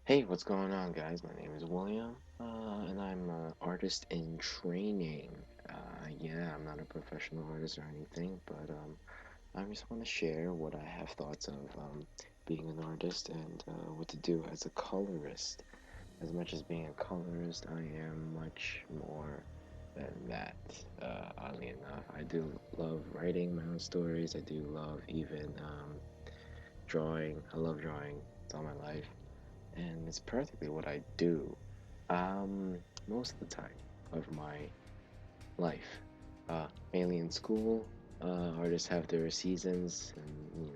Hey, what's going on, guys? My name is William, and I'm an artist in training. Yeah, I'm not a professional artist or anything, but I just want to share what I have thoughts of being an artist and what to do as a colorist. As much as being a colorist, I am much more than that. Oddly enough, I do love writing my own stories. I do love even drawing. I love drawing. It's all my life and it's practically what I do most of the time of my life. Mainly in school, artists have their seasons and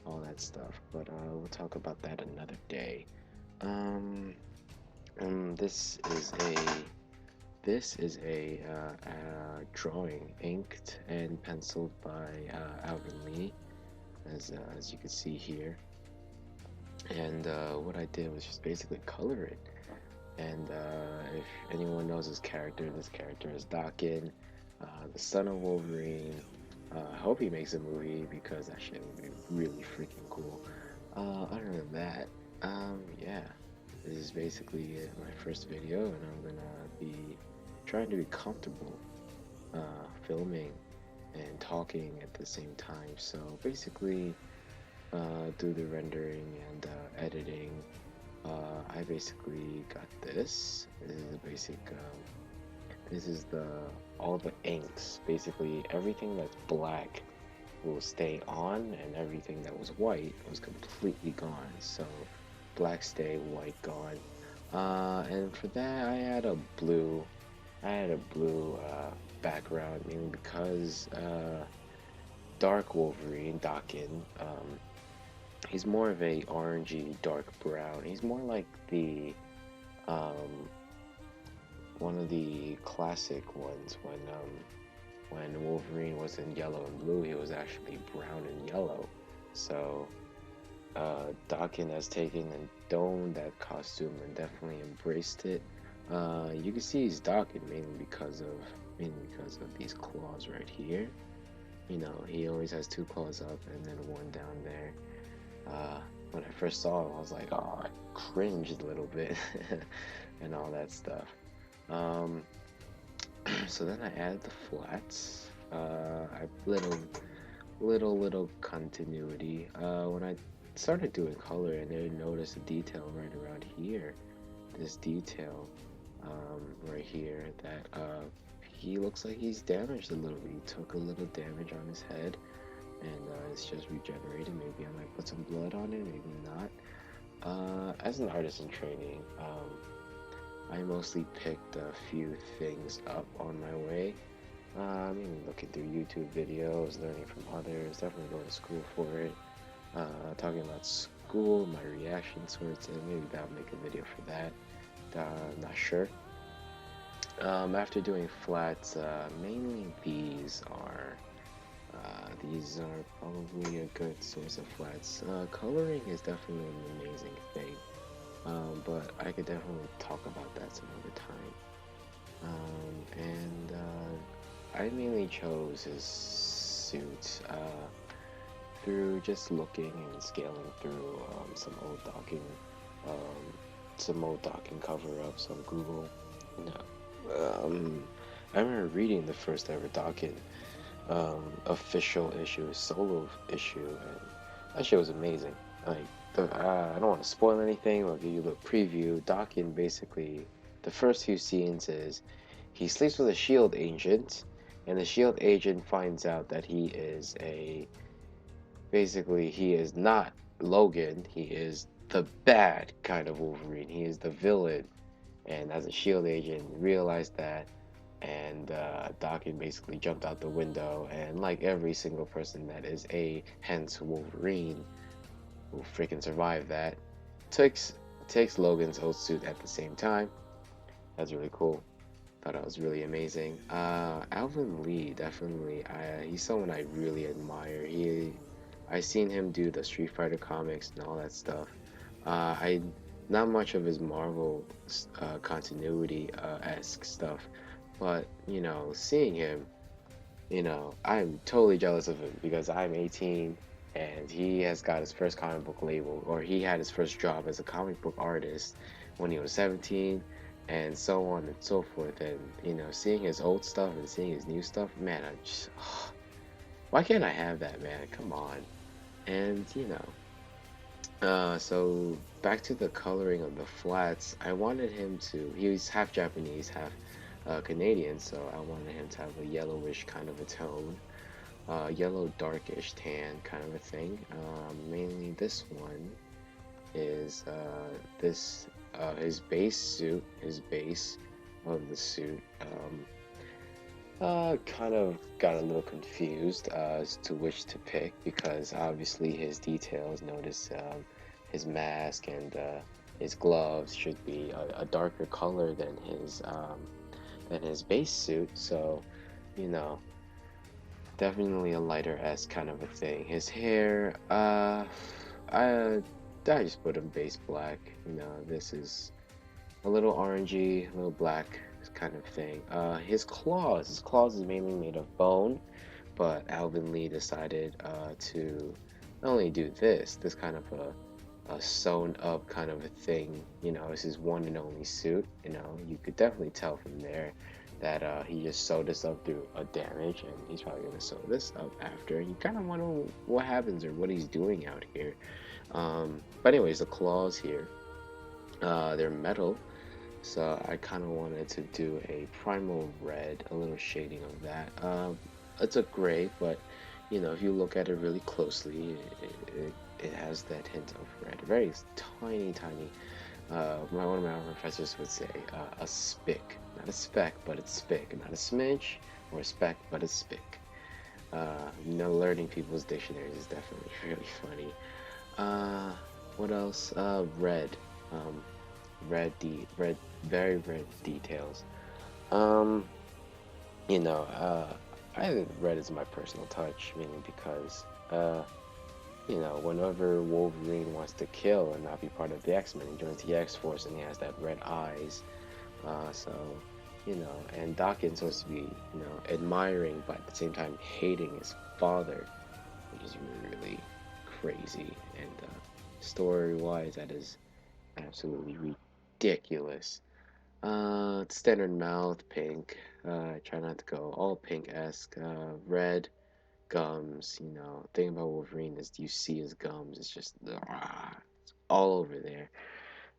all that stuff. But we'll talk about that another day. Um, this is a drawing inked and penciled by Alvin Lee, as you can see here. And what I did was just basically color it. And if anyone knows this character is Daken, the son of Wolverine. I hope he makes a movie because that shit would be really freaking cool. Other than that, yeah, this is basically my first video, and I'm gonna be trying to be comfortable filming and talking at the same time. So basically, do the rendering and editing. I basically got this. This is a basic. This is the all the inks. Basically, everything that's black will stay on, and everything that was white was completely gone. So, black stay, white gone. And for that, I had a blue. I had a blue background, mainly because Dark Wolverine, Daken, he's more of a orangey dark brown. He's more like the um, one of the classic ones when Wolverine was in yellow and blue, he was actually brown and yellow. So Daken has taken and donned that costume and definitely embraced it. You can see he's Daken mainly because of these claws right here. You know, he always has two claws up and then one down there. When I first saw him, I was like, oh, I cringed a little bit and all that stuff. Um, so then I added the flats. I little continuity. When I started doing color, and I noticed a detail right around here. This detail, right here that he looks like he's damaged a little bit. He took a little damage on his head and it's just regenerated. Maybe I might put some blood on it, maybe not. As an artist in training, I mostly picked a few things up on my way. I mean, looking through YouTube videos, learning from others, definitely going to school for it. Talking about school, my reaction towards it, maybe that'll make a video for that. Not sure. After doing flats, mainly these are probably a good source of flats. Coloring is definitely an amazing thing, but I could definitely talk about that some other time. And I mainly chose his suit through just looking and scaling through um, some old docking cover-ups on Google. I remember reading the first ever Daken official issue, solo issue, and that shit was amazing. Like, I don't want to spoil anything, but I'll give you a little preview. Daken basically, the first few scenes is he sleeps with a shield agent, and the shield agent finds out that he is not Logan, he is the bad kind of Wolverine, he is the villain, and as a shield agent, realized that and Daken basically jumped out the window, and like every single person that is a hence Wolverine who freaking survived that, takes Logan's old suit at the same time. That's really cool. Thought that was really amazing. Alvin Lee, definitely. He's someone I really admire. I seen him do the Street Fighter comics and all that stuff. I not much of his Marvel continuity esque stuff, but seeing him, I'm totally jealous of him because I'm 18 and he has got his first comic book label, or he had his first job as a comic book artist when he was 17, and so on and so forth. And seeing his old stuff and seeing his new stuff, man, I just, why can't I have that, man? Come on. And so back to the coloring of the flats. I wanted him to. He's half Japanese, half Canadian, so I wanted him to have a yellowish kind of a tone, yellow darkish tan kind of a thing. Mainly this one is this his base suit, his base of the suit. Kind of got a little confused as to which to pick, because obviously his details. Notice his mask and his gloves should be a darker color than his base suit. So, definitely a lighter S kind of a thing. His hair, I just put him base black. This is a little orangey, a little black kind of thing. His claws is mainly made of bone, but Alvin Lee decided to not only do this kind of a sewn up kind of a thing. It's his one and only suit. You could definitely tell from there that he just sewed this up through a damage, and he's probably gonna sew this up after. You kind of wonder what happens or what he's doing out here. But anyways, the claws here, they're metal. So I kind of wanted to do a primal red, a little shading of that. It's a gray, but if you look at it really closely, it has that hint of red. Very tiny. One of my professors would say a spick, not a speck, but it's spick. Not a smidge or a speck, but a spick. Learning people's dictionaries is definitely really funny. What else? Red. Very red details. I think red is my personal touch, mainly because, whenever Wolverine wants to kill and not be part of the X-Men, he joins the X-Force and he has that red eyes. And Daken's supposed to be, admiring, but at the same time hating his father, which is really crazy. And story-wise, that is absolutely ridiculous. Standard mouth, pink. Try not to go all pink-esque. Red gums. Thing about Wolverine is you see his gums. It's just it's all over there.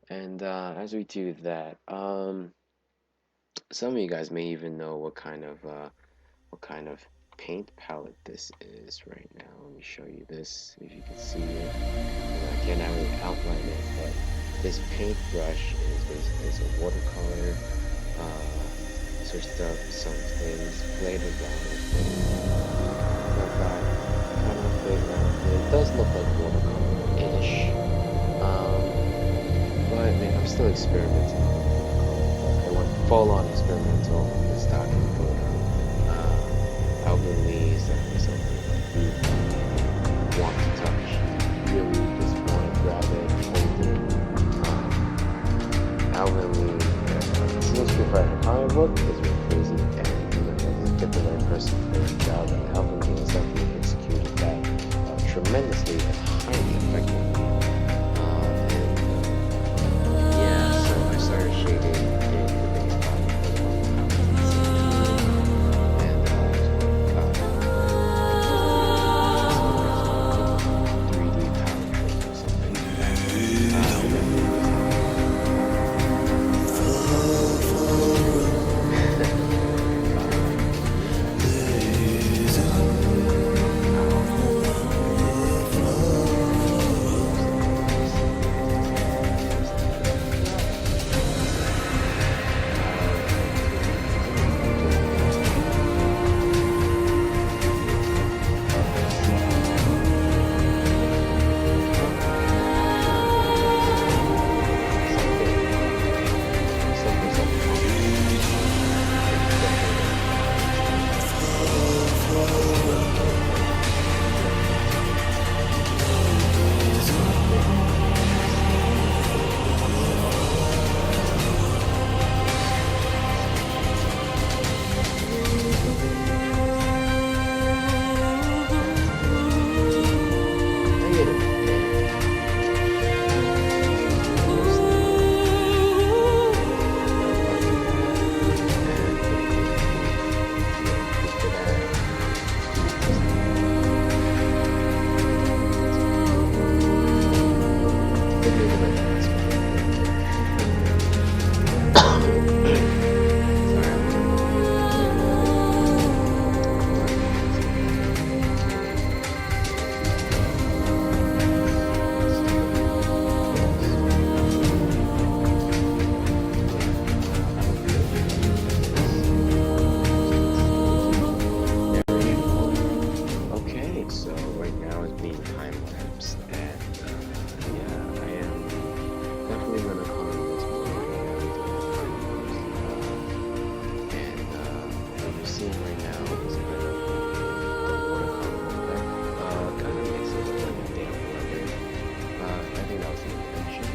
And as we do that, some of you guys may even know what kind of paint palette this is right now. Let me show you this, if you can see it. I cannot really outline it, but this paintbrush is basically a watercolor. Switched up some things, played around with it. Kind of played around with it. It does look like watercolor-ish. But man, I'm still experimenting. I went full-on experimental with this Daken photo. Alvin Lee is definitely something you want to touch. You really just want to grab it, hold it. Alvin Lee, as soon as you write a comic book, it's really crazy, and just get the right person to do the job. And Alvin Lee has definitely executed that tremendously and highly effectively. So I started shading in the base body for the and 3D palette or something like that. think you're gonna last me. Okay, so right now it's being time lapsed, and yeah, I am definitely gonna call this more time lapse. And what you're seeing right now is kind of the watercolor effect. Kind of makes it look like a damn weather. I think that was the intention,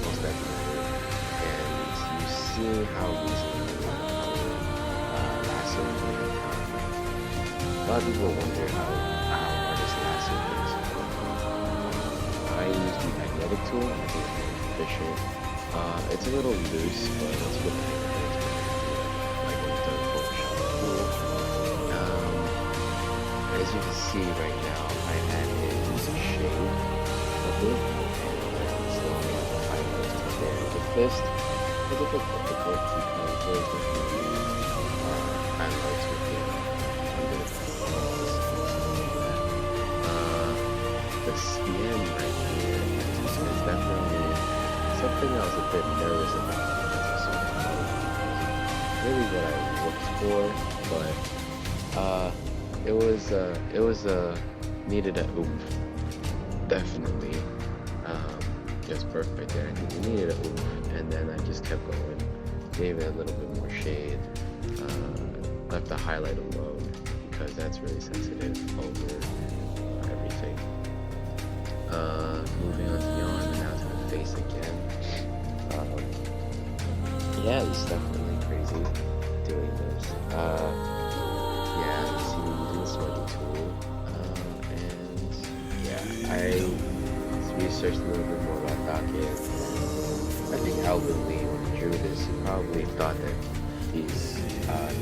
most definitely. And you see how recently the watercolor lasted. A lot of people wonder how artists lasso things. I use the magnetic tool. I think it's more efficient. It's a little loose, but it's good. Like when it's a Photoshop tool. As you can see right now, I added shade of it, and slowly highlights to there. The fist is a bit difficult because there's definitely highlights within under the the skin right here is definitely something I was a bit nervous about because I saw the color. Really what I looked for, but it was needed a oomph, definitely. Just perfect right there. It needed a oomph, and then I just kept going, gave it a little bit more shade, left the highlight alone because that's really sensitive over everything. Moving on to the arm and now to the face again. Yeah, it's definitely crazy doing this. Yeah, you see me using the smudging tool. And yeah, I researched a little bit more about Daken. I think Alvin Lee, when he drew this, he probably thought that these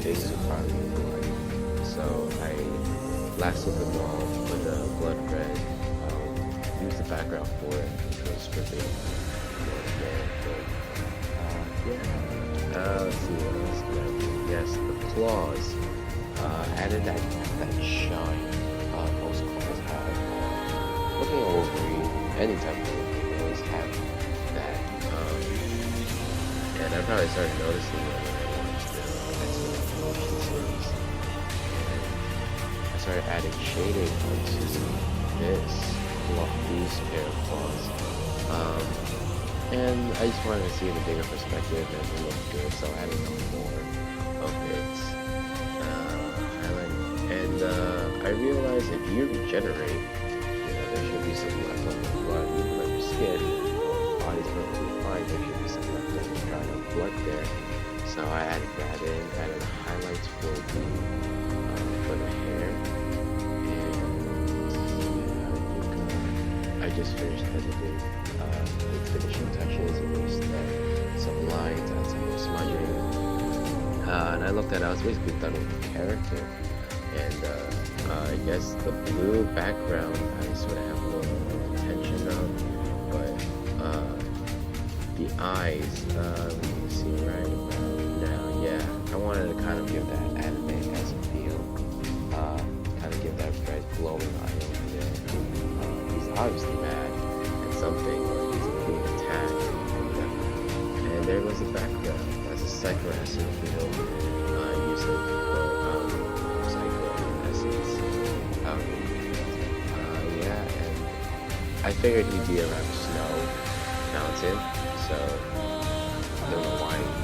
things would probably be like. So I lasted them all with a blood red. Use the background for it, which was really let's see what else did I do. Yes, the claws added that shine most claws have. Looking at Wolverine, any type of Wolverine, they always have that. And I probably started noticing it when I watched the X-Men series. And I started adding shading onto this. These pair of claws, and I just wanted to see the bigger perspective and it looked good, so I added more of it highlighting. And I realized if you regenerate, there should be some left on the blood, even like your skin or body's perfectly fine, there should be some left on the dry up blood there. So I added that in, added highlights for the hair. I just finished editing the finishing touches, erased some lines, and some more smudging. And I looked at it, I was basically done with the character. And I guess the blue background, I sort of have a little more intention of. But the eyes, you can see right about now, yeah. I wanted to kind of give that anime-esque feel. Kind of give that red glowing eye over there. He's obviously mad at something, or he's being attacked, and there goes the background. That's a psycho-essence feel. Used it for psycho-essence. Yeah, and I figured he'd be around Snow Mountain, so I don't know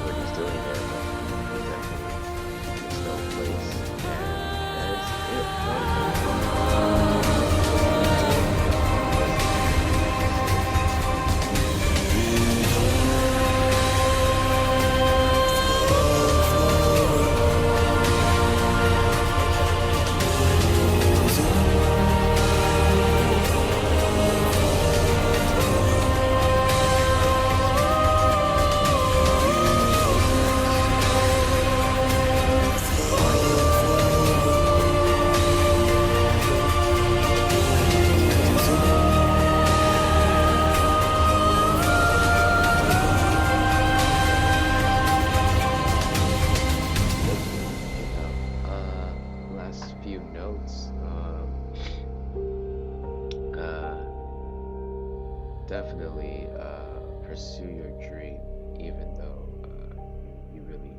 what he's doing there, but he's definitely in the snow place, and that's it. definitely pursue your dream, even though you really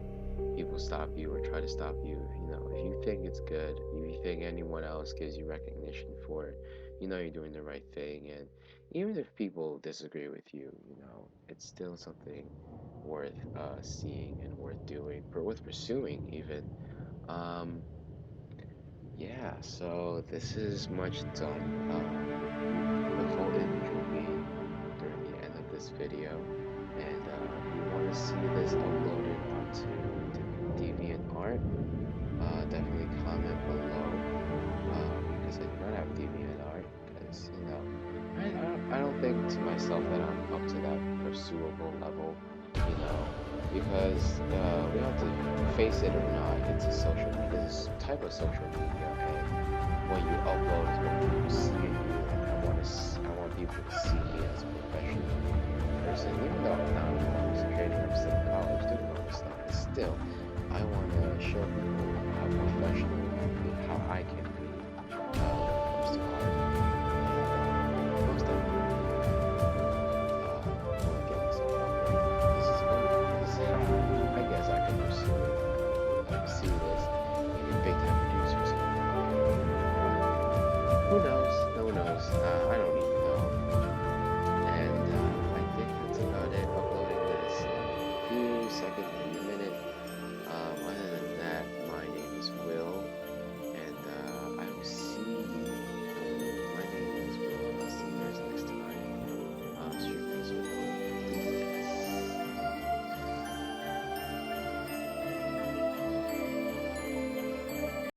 people stop you or try to stop you. You know, if you think it's good, if you think anyone else gives you recognition for it, you know you're doing the right thing. And even if people disagree with you, you know, it's still something worth seeing and worth doing, worth pursuing even. Um, yeah, so this is much done. The full image will be during the end of this video. And if you want to see this uploaded onto DeviantArt, definitely comment below because I do not have DeviantArt because, you know, I don't think to myself that I'm up to that pursuable level, you know, because we have to face it or not, it's a social media, this type of social media, and when you upload is when people see you, and I want people to see me as a professional person, even though I'm not, you know, I'm just training, I'm still in college doing all this stuff, but still, I want to show people how professional, how I can